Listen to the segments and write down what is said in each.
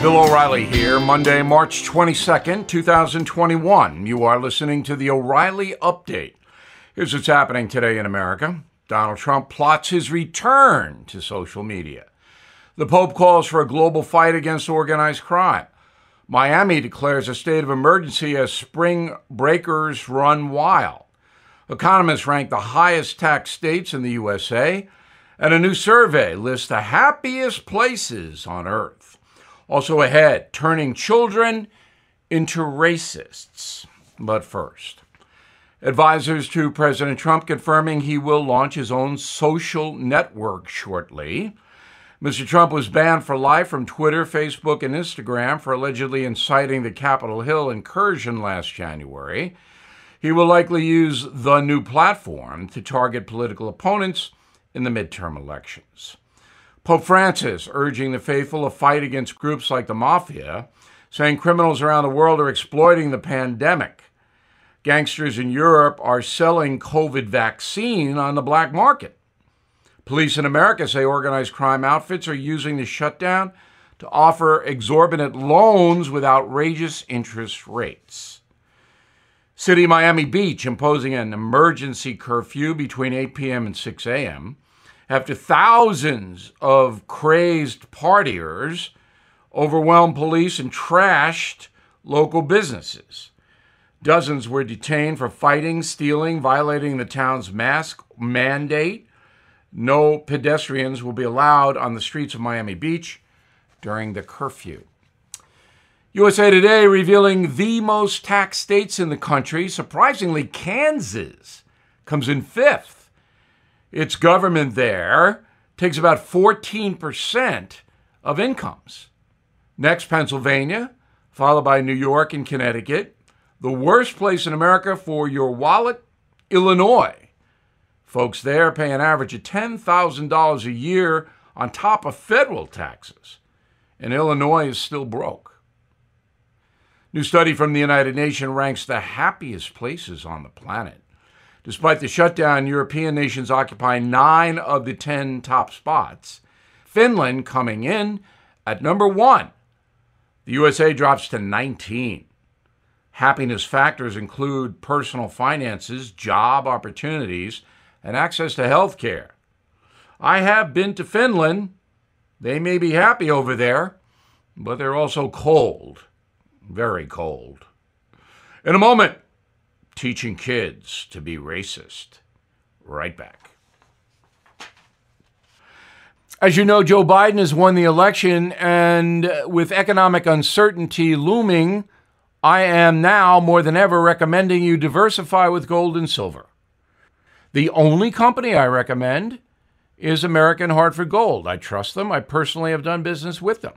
Bill O'Reilly here, Monday, March 22nd, 2021. You are listening to the O'Reilly Update. Here's what's happening today in America. Donald Trump plots his return to social media. The Pope calls for a global fight against organized crime. Miami declares a state of emergency as spring breakers run wild. Economists rank the highest tax states in the USA, and a new survey lists the happiest places on earth. Also ahead, turning children into racists. But first, advisors to President Trump confirming he will launch his own social network shortly. Mr. Trump was banned for life from Twitter, Facebook, and Instagram for allegedly inciting the Capitol Hill incursion last January. He will likely use the new platform to target political opponents in the midterm elections. Pope Francis urging the faithful to fight against groups like the mafia, saying criminals around the world are exploiting the pandemic. Gangsters in Europe are selling COVID vaccine on the black market. Police in America say organized crime outfits are using the shutdown to offer exorbitant loans with outrageous interest rates. City of Miami Beach imposing an emergency curfew between 8 p.m. and 6 a.m. after thousands of crazed partiers overwhelmed police and trashed local businesses. Dozens were detained for fighting, stealing, violating the town's mask mandate. No pedestrians will be allowed on the streets of Miami Beach during the curfew. USA Today revealing the most taxed states in the country. Surprisingly, Kansas comes in fifth. Its government there takes about 14% of incomes. Next, Pennsylvania, followed by New York and Connecticut. The worst place in America for your wallet, Illinois. Folks there pay an average of $10,000 a year on top of federal taxes. And Illinois is still broke. New study from the United Nations ranks the happiest places on the planet. Despite the shutdown, European nations occupy 9 of the 10 top spots. Finland coming in at number 1. The USA drops to 19. Happiness factors include personal finances, job opportunities, and access to health care. I have been to Finland. They may be happy over there, but they're also cold. Very cold. In a moment, teaching kids to be racist. Right back. As you know, Joe Biden has won the election, and with economic uncertainty looming, I am now more than ever recommending you diversify with gold and silver. The only company I recommend is American Hartford Gold. I trust them. I personally have done business with them.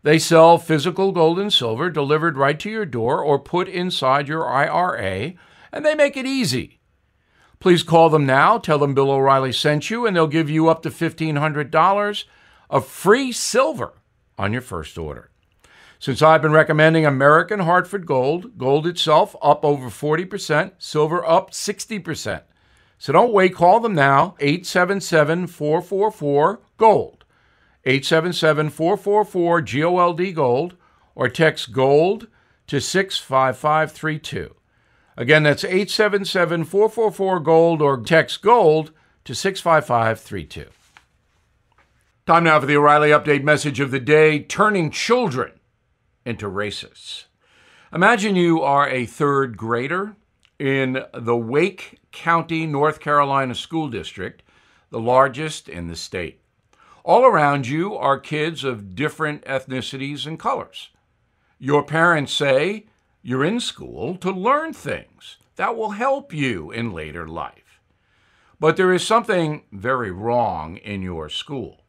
They sell physical gold and silver delivered right to your door or put inside your IRA, and they make it easy. Please call them now. Tell them Bill O'Reilly sent you, and they'll give you up to $1,500 of free silver on your first order. Since I've been recommending American Hartford Gold, gold itself up over 40%, silver up 60%. So don't wait. Call them now, 877-444-GOLD. 877-444-GOLD gold, or text GOLD to 65532. Again, that's 877-444-GOLD, or text GOLD to 65532. Time now for the O'Reilly Update message of the day, turning children into racists. Imagine you are a third grader in the Wake County, North Carolina school district, the largest in the state. All around you are kids of different ethnicities and colors. Your parents say you're in school to learn things that will help you in later life. But there is something very wrong in your school.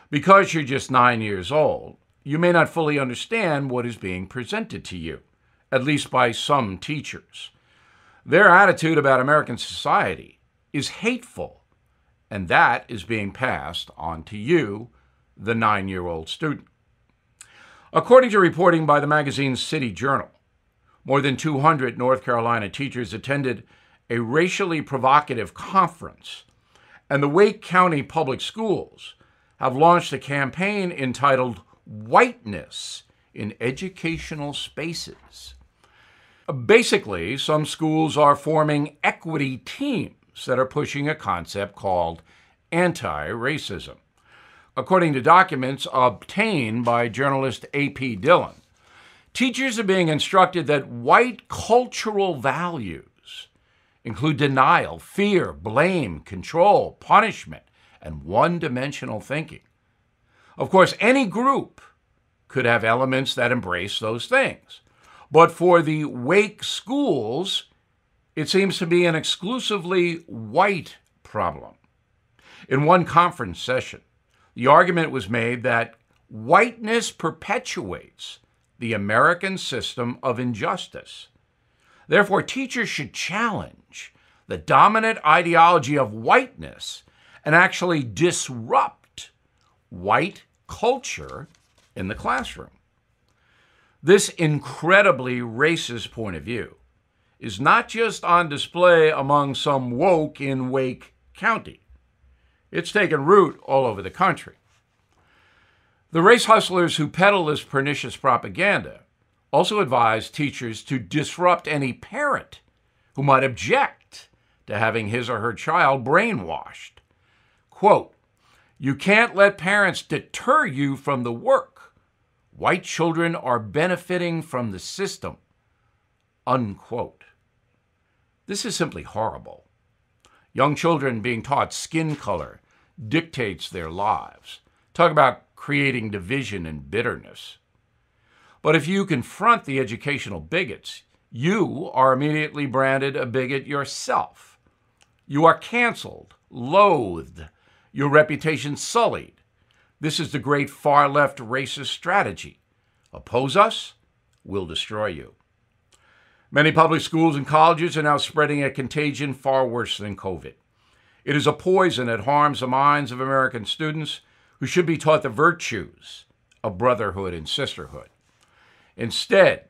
Because you're just 9 years old, you may not fully understand what is being presented to you, at least by some teachers. Their attitude about American society is hateful. And that is being passed on to you, the 9-year-old student. According to reporting by the magazine City Journal, more than 200 North Carolina teachers attended a racially provocative conference, and the Wake County Public Schools have launched a campaign entitled whiteness in educational spaces. Basically, some schools are forming equity teams that are pushing a concept called anti-racism. According to documents obtained by journalist A.P. Dillon, teachers are being instructed that white cultural values include denial, fear, blame, control, punishment, and one-dimensional thinking. Of course, any group could have elements that embrace those things. But for the Wake schools, it seems to be an exclusively white problem. In one conference session, the argument was made that whiteness perpetuates the American system of injustice. Therefore, teachers should challenge the dominant ideology of whiteness and actually disrupt white culture in the classroom. This incredibly racist point of view is not just on display among some woke in Wake County. It's taken root all over the country. The race hustlers who peddle this pernicious propaganda also advise teachers to disrupt any parent who might object to having his or her child brainwashed. Quote, "You can't let parents deter you from the work. White children are benefiting from the system." Unquote. This is simply horrible. Young children being taught skin color dictates their lives. Talk about creating division and bitterness. But if you confront the educational bigots, you are immediately branded a bigot yourself. You are canceled, loathed, your reputation sullied. This is the great far-left racist strategy. Oppose us, we'll destroy you. Many public schools and colleges are now spreading a contagion far worse than COVID. It is a poison that harms the minds of American students who should be taught the virtues of brotherhood and sisterhood. Instead,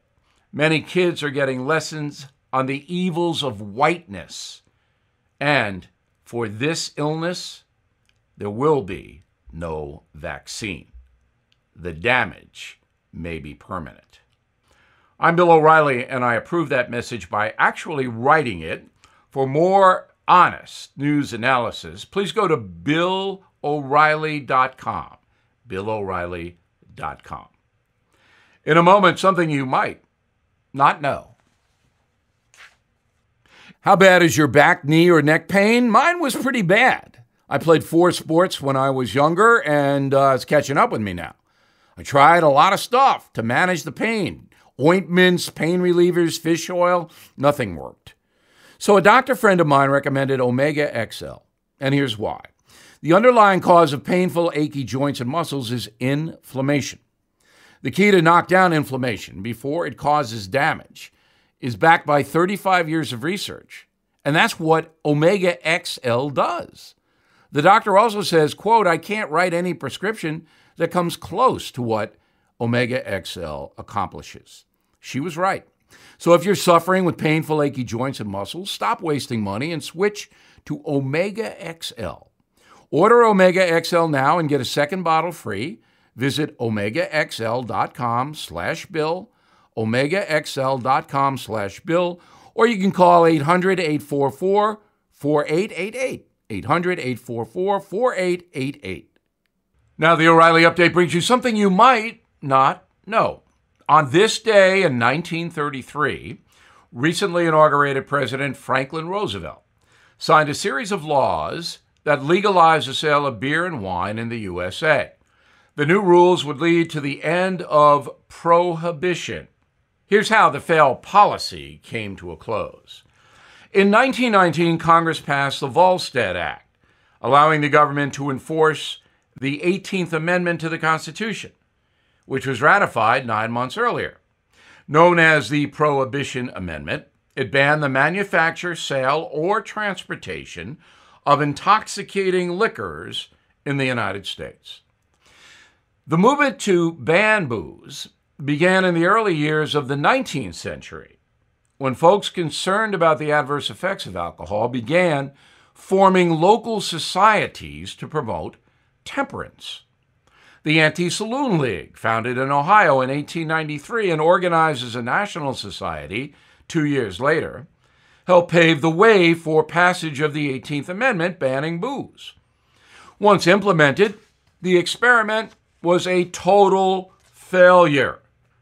many kids are getting lessons on the evils of whiteness. And for this illness, there will be no vaccine. The damage may be permanent. I'm Bill O'Reilly, and I approve that message by actually writing it. For more honest news analysis, please go to BillO'Reilly.com. BillO'Reilly.com. In a moment, something you might not know. How bad is your back, knee, or neck pain? Mine was pretty bad. I played 4 sports when I was younger, and it's catching up with me now. I tried a lot of stuff to manage the pain. Ointments, pain relievers, fish oil, nothing worked. So a doctor friend of mine recommended Omega XL, and here's why. The underlying cause of painful, achy joints and muscles is inflammation. The key to knock down inflammation before it causes damage is backed by 35 years of research, and that's what Omega XL does. The doctor also says, quote, "I can't write any prescription that comes close to what Omega XL accomplishes." She was right. So if you're suffering with painful, achy joints and muscles, stop wasting money and switch to Omega XL. Order Omega XL now and get a second bottle free. Visit OmegaXL.com/Bill, OmegaXL.com/Bill, or you can call 800-844-4888. 800-844-4888. Now, the O'Reilly Update brings you something you might not know. On this day in 1933, recently inaugurated President Franklin Roosevelt signed a series of laws that legalized the sale of beer and wine in the USA. The new rules would lead to the end of prohibition. Here's how the failed policy came to a close. In 1919, Congress passed the Volstead Act, allowing the government to enforce the 18th Amendment to the Constitution, which was ratified 9 months earlier. Known as the Prohibition Amendment, it banned the manufacture, sale, or transportation of intoxicating liquors in the United States. The movement to ban booze began in the early years of the 19th century, when folks concerned about the adverse effects of alcohol began forming local societies to promote temperance. The Anti-Saloon League, founded in Ohio in 1893 and organized as a national society 2 years later, helped pave the way for passage of the 18th Amendment banning booze. Once implemented, the experiment was a total failure.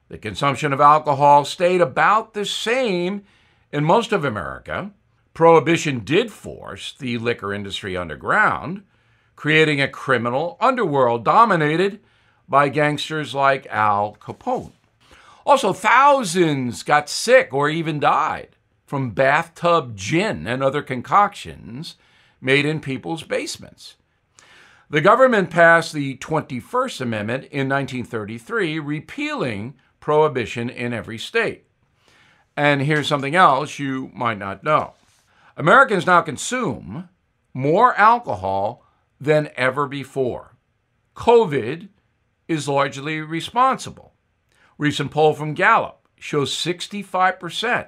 The consumption of alcohol stayed about the same in most of America. Prohibition did force the liquor industry underground, creating a criminal underworld dominated by gangsters like Al Capone. Also, thousands got sick or even died from bathtub gin and other concoctions made in people's basements. The government passed the 21st Amendment in 1933, repealing prohibition in every state. And here's something else you might not know. Americans now consume more alcohol than ever before. COVID is largely responsible. Recent poll from Gallup shows 65%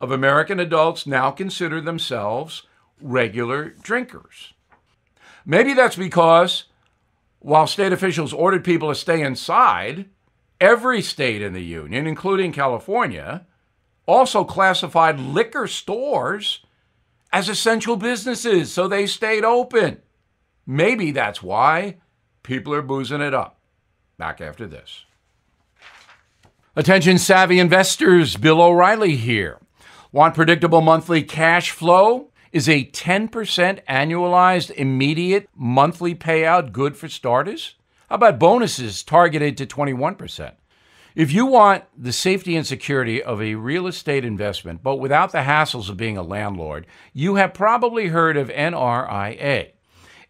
of American adults now consider themselves regular drinkers. Maybe that's because while state officials ordered people to stay inside, every state in the union, including California, also classified liquor stores as essential businesses, so they stayed open. Maybe that's why people are boozing it up. Back after this. Attention savvy investors, Bill O'Reilly here. Want predictable monthly cash flow? Is a 10% annualized immediate monthly payout good for starters? How about bonuses targeted to 21%? If you want the safety and security of a real estate investment, but without the hassles of being a landlord, you have probably heard of NRIA.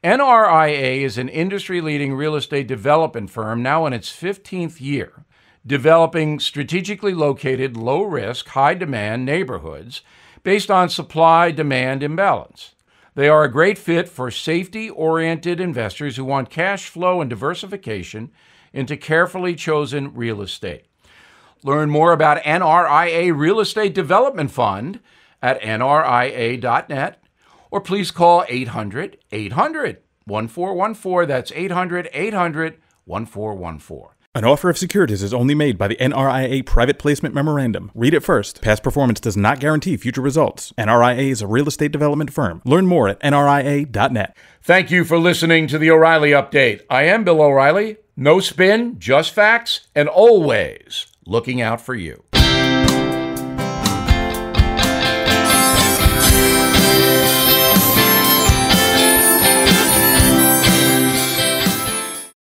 NRIA is an industry-leading real estate development firm now in its 15th year, developing strategically located, low-risk, high-demand neighborhoods based on supply-demand imbalance. They are a great fit for safety-oriented investors who want cash flow and diversification into carefully chosen real estate. Learn more about NRIA Real Estate Development Fund at nria.net, or please call 800-800-1414. That's 800-800-1414. An offer of securities is only made by the NRIA Private Placement Memorandum. Read it first. Past performance does not guarantee future results. NRIA is a real estate development firm. Learn more at nria.net. Thank you for listening to the O'Reilly Update. I am Bill O'Reilly. No spin, just facts, and always looking out for you.